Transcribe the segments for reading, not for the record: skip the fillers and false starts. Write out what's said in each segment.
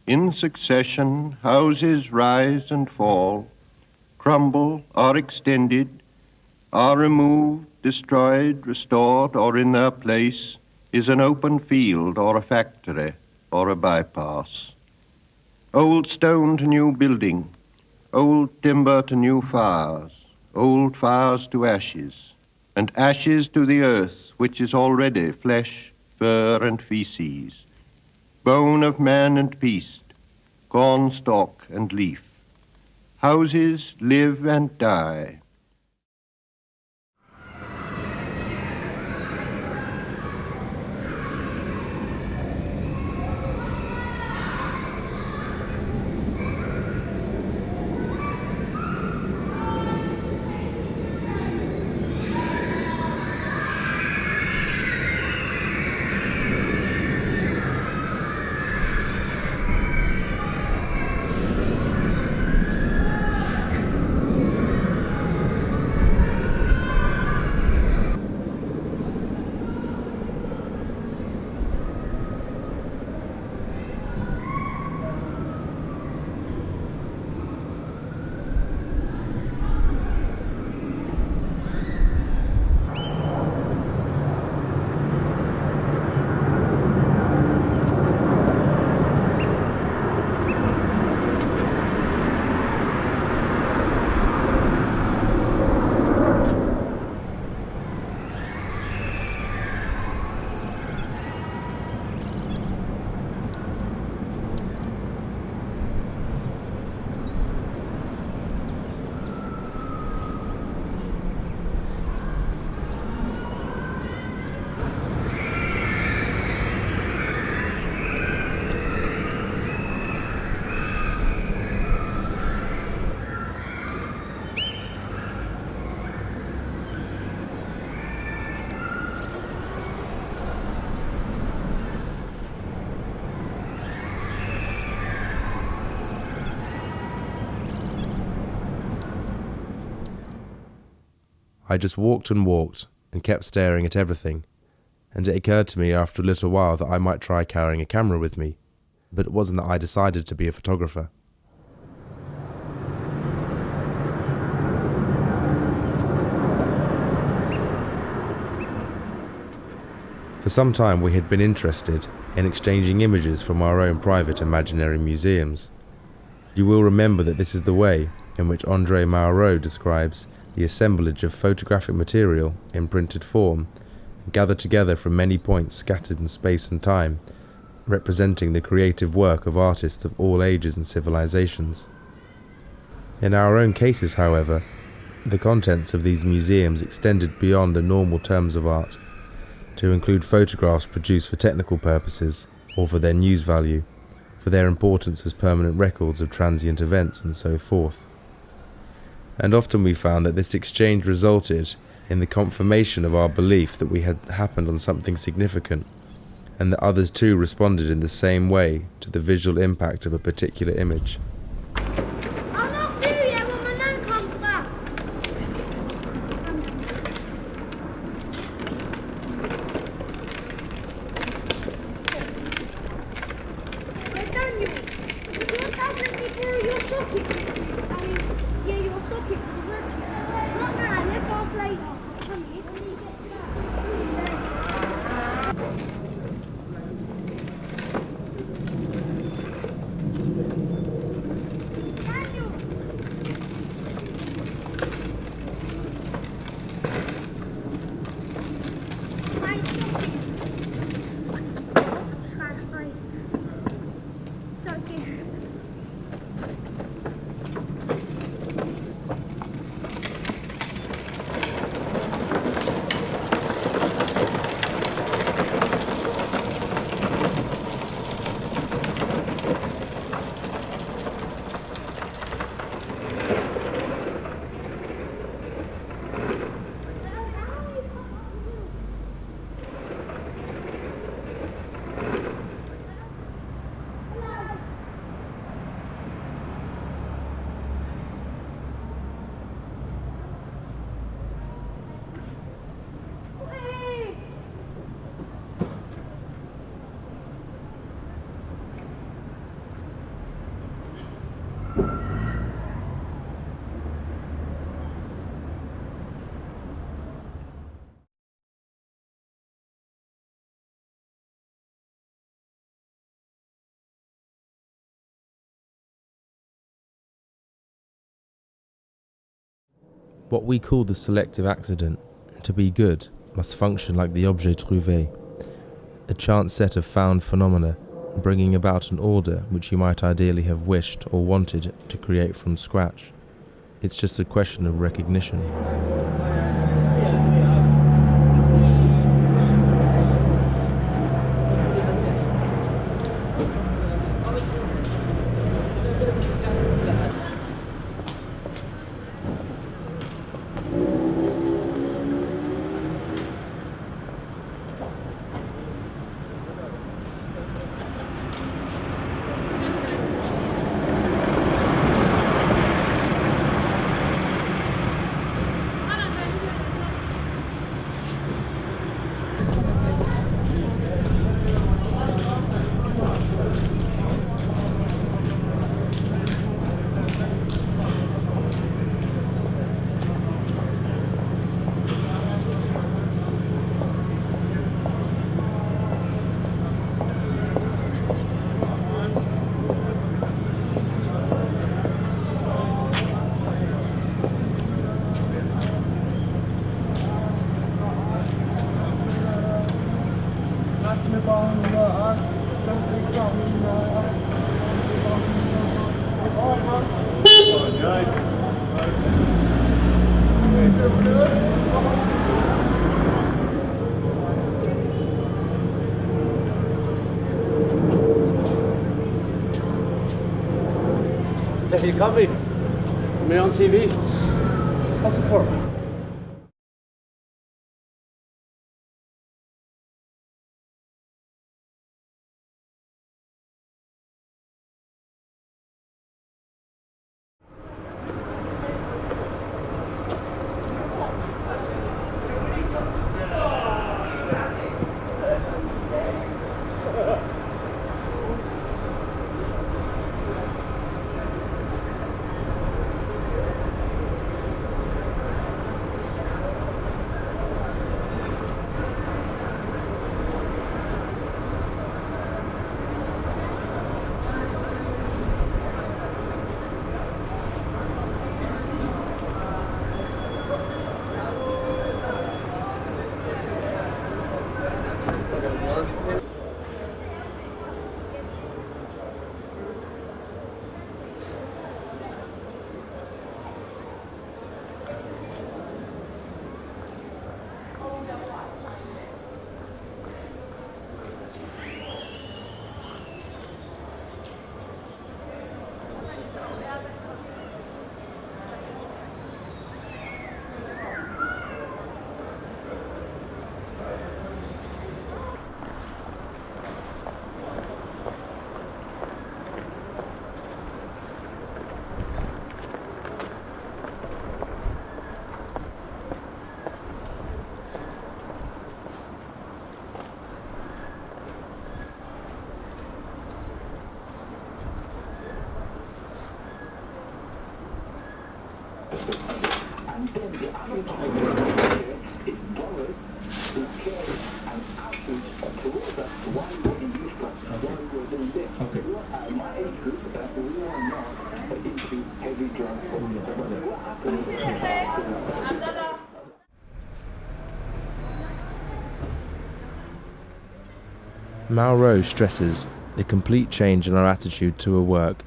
In succession, houses rise and fall, crumble, are extended, are removed, destroyed, restored, or in their place is an open field or a factory or a bypass. Old stone to new building, old timber to new fires, old fires to ashes, and ashes to the earth, which is already flesh, fur, and feces, bone of man and beast, corn stalk and leaf. Houses live and die. I just walked and walked and kept staring at everything, and it occurred to me after a little while that I might try carrying a camera with me, but it wasn't that I decided to be a photographer. For some time we had been interested in exchanging images from our own private imaginary museums. You will remember that this is the way in which André Malraux describes the assemblage of photographic material in printed form, gathered together from many points scattered in space and time, representing the creative work of artists of all ages and civilizations. In our own cases, however, the contents of these museums extended beyond the normal terms of art, to include photographs produced for technical purposes or for their news value, for their importance as permanent records of transient events and so forth. And often we found that this exchange resulted in the confirmation of our belief that we had happened on something significant, and that others too responded in the same way to the visual impact of a particular image. What we call the selective accident, to be good, must function like the objet trouvé, a chance set of found phenomena, bringing about an order which you might ideally have wished or wanted to create from scratch. It's just a question of recognition. Have you got me? Am I on TV? What's it for? Malraux stresses the complete change in our attitude to a work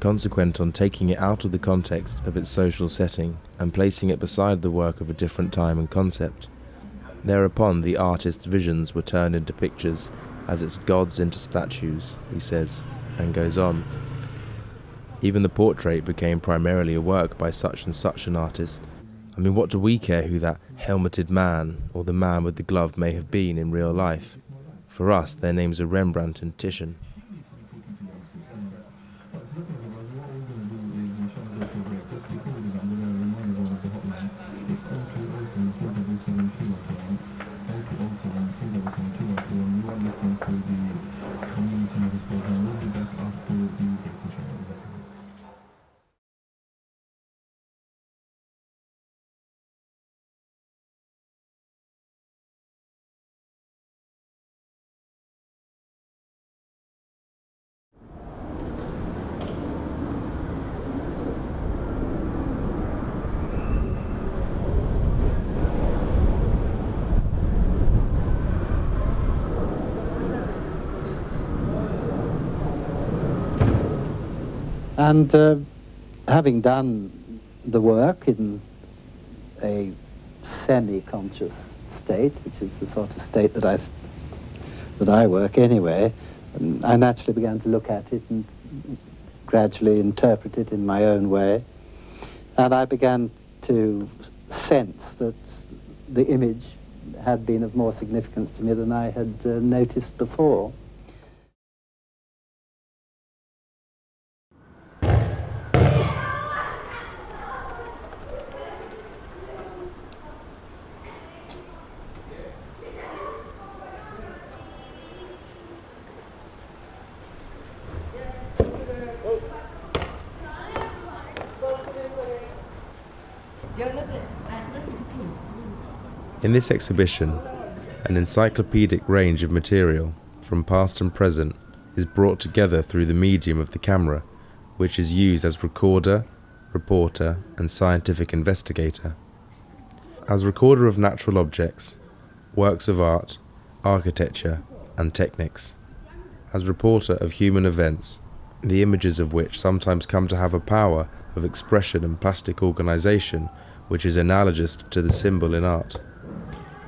consequent on taking it out of the context of its social setting and placing it beside the work of a different time and concept. Thereupon the artist's visions were turned into pictures as its gods into statues, he says, and goes on. Even the portrait became primarily a work by such and such an artist. I mean, what do we care who that helmeted man or the man with the glove may have been in real life? For us, their names are Rembrandt and Titian. And having done the work in a semi-conscious state, which is the sort of state that I work anyway, I naturally began to look at it and gradually interpret it in my own way. And I began to sense that the image had been of more significance to me than I had noticed before. In this exhibition, an encyclopedic range of material from past and present is brought together through the medium of the camera, which is used as recorder, reporter, and scientific investigator. As recorder of natural objects, works of art, architecture, and techniques. As reporter of human events, the images of which sometimes come to have a power of expression and plastic organization which is analogous to the symbol in art.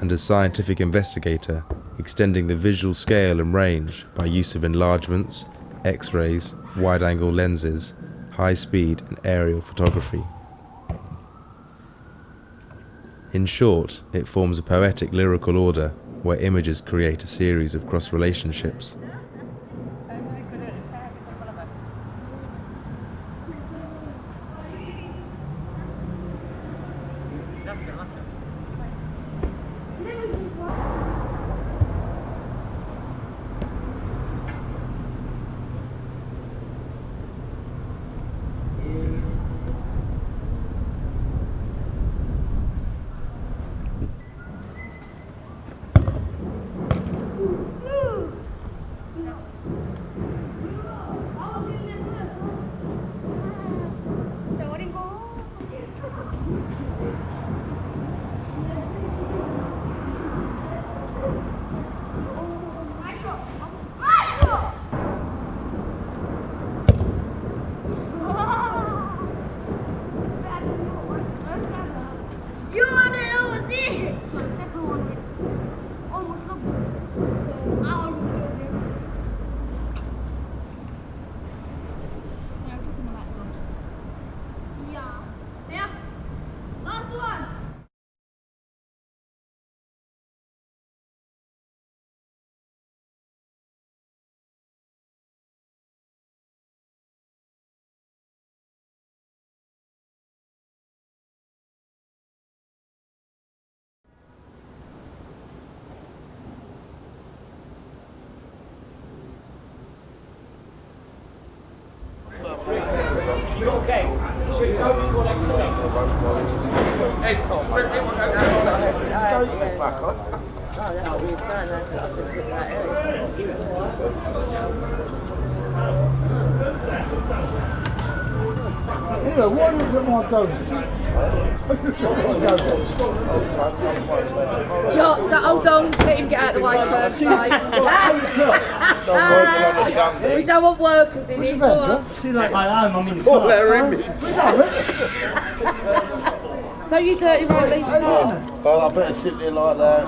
And as scientific investigator, extending the visual scale and range by use of enlargements, X-rays, wide-angle lenses, high-speed and aerial photography. In short, it forms a poetic lyrical order where images create a series of cross-relationships. Anyway, why do you put my donuts? Hold on, let him get out of the way first, mate. We don't want workers in here, go on. Don't you dirty right, Lisa? Well, I better sit there like that.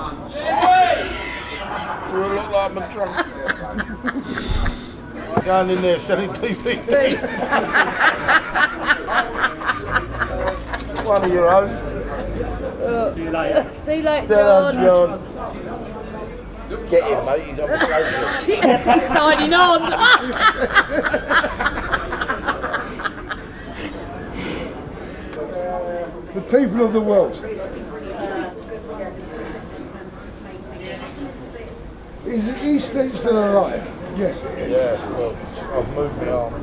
Do I look like I'm drunk? Going in there selling DVDs. One of your own. See you later. See you later, John. Get him, mate. He's on the social. Yes, he's signing on. The people of the world. Is he still alive? Yes. Yes, well, I've moved my arm.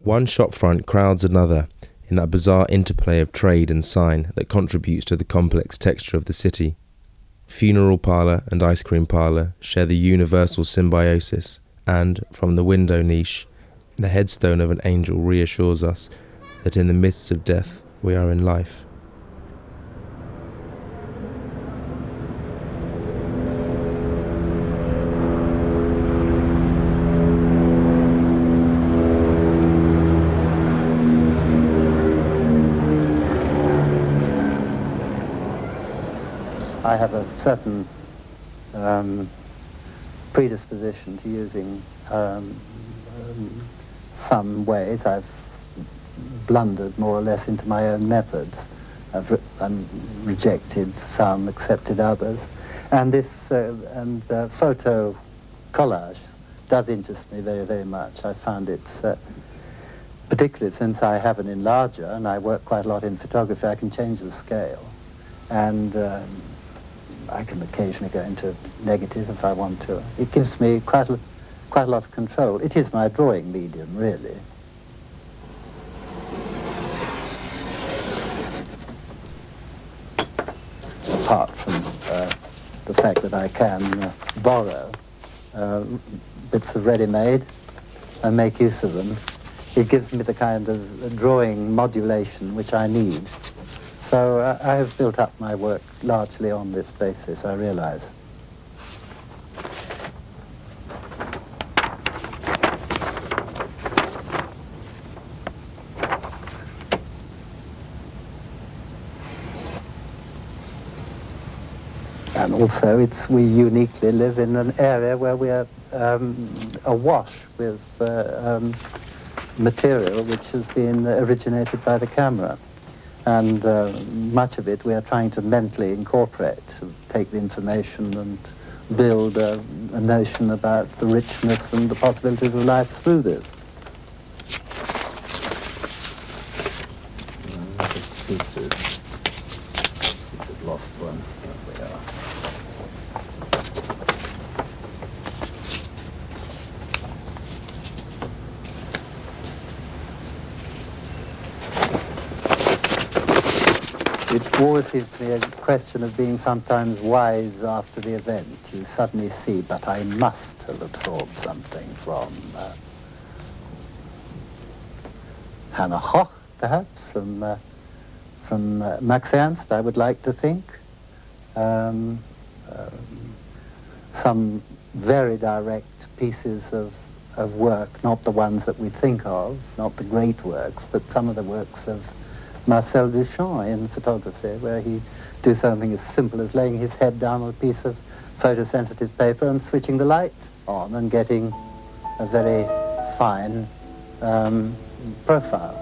One shopfront crowds another in that bizarre interplay of trade and sign that contributes to the complex texture of the city. Funeral parlour and ice cream parlour share the universal symbiosis, and, from the window niche, the headstone of an angel reassures us that in the midst of death we are in life. I have a certain predisposition to using some ways. I've blundered more or less into my own methods. I've rejected some, accepted others. And this photo collage does interest me very, very much. I found it, particularly since I have an enlarger and I work quite a lot in photography, I can change the scale. And I can occasionally go into negative if I want to. It gives me quite a lot of control. It is my drawing medium, really. Apart from the fact that I can borrow bits of ready-made and make use of them, it gives me the kind of drawing modulation which I need. So I have built up my work largely on this basis, I realize. And also, we uniquely live in an area where we are awash with material which has been originated by the camera. And much of it we are trying to mentally incorporate, to take the information and build a notion about the richness and the possibilities of life through this. We've lost one. There we are. It always seems to me a question of being sometimes wise after the event. You suddenly see, but I must have absorbed something from Hannah Hoch, perhaps, from Max Ernst, I would like to think. Some very direct pieces of work, not the ones that we think of, not the great works, but some of the works of Marcel Duchamp in photography, where he do something as simple as laying his head down on a piece of photosensitive paper and switching the light on and getting a very fine profile.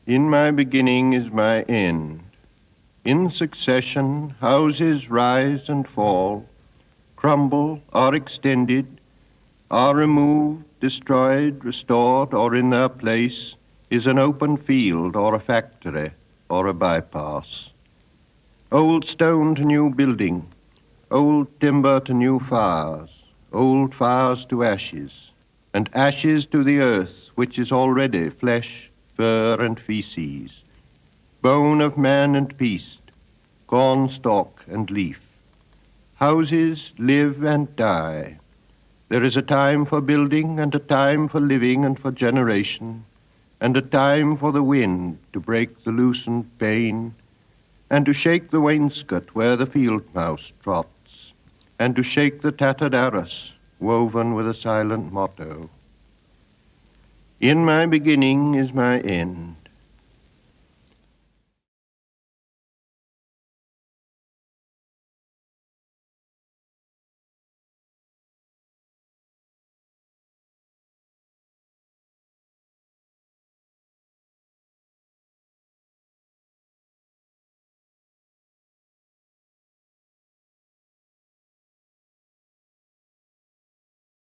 In my beginning is my end. In succession, houses rise and fall, crumble, are extended, are removed, destroyed, restored, or in their place is an open field or a factory or a bypass. Old stone to new building, old timber to new fires, old fires to ashes, and ashes to the earth, which is already flesh, fur, and feces, bone of man and beast, corn stalk and leaf. Houses live and die. There is a time for building and a time for living and for generation, and a time for the wind to break the loosened pane, and to shake the wainscot where the field mouse trots, and to shake the tattered arras woven with a silent motto. In my beginning is my end,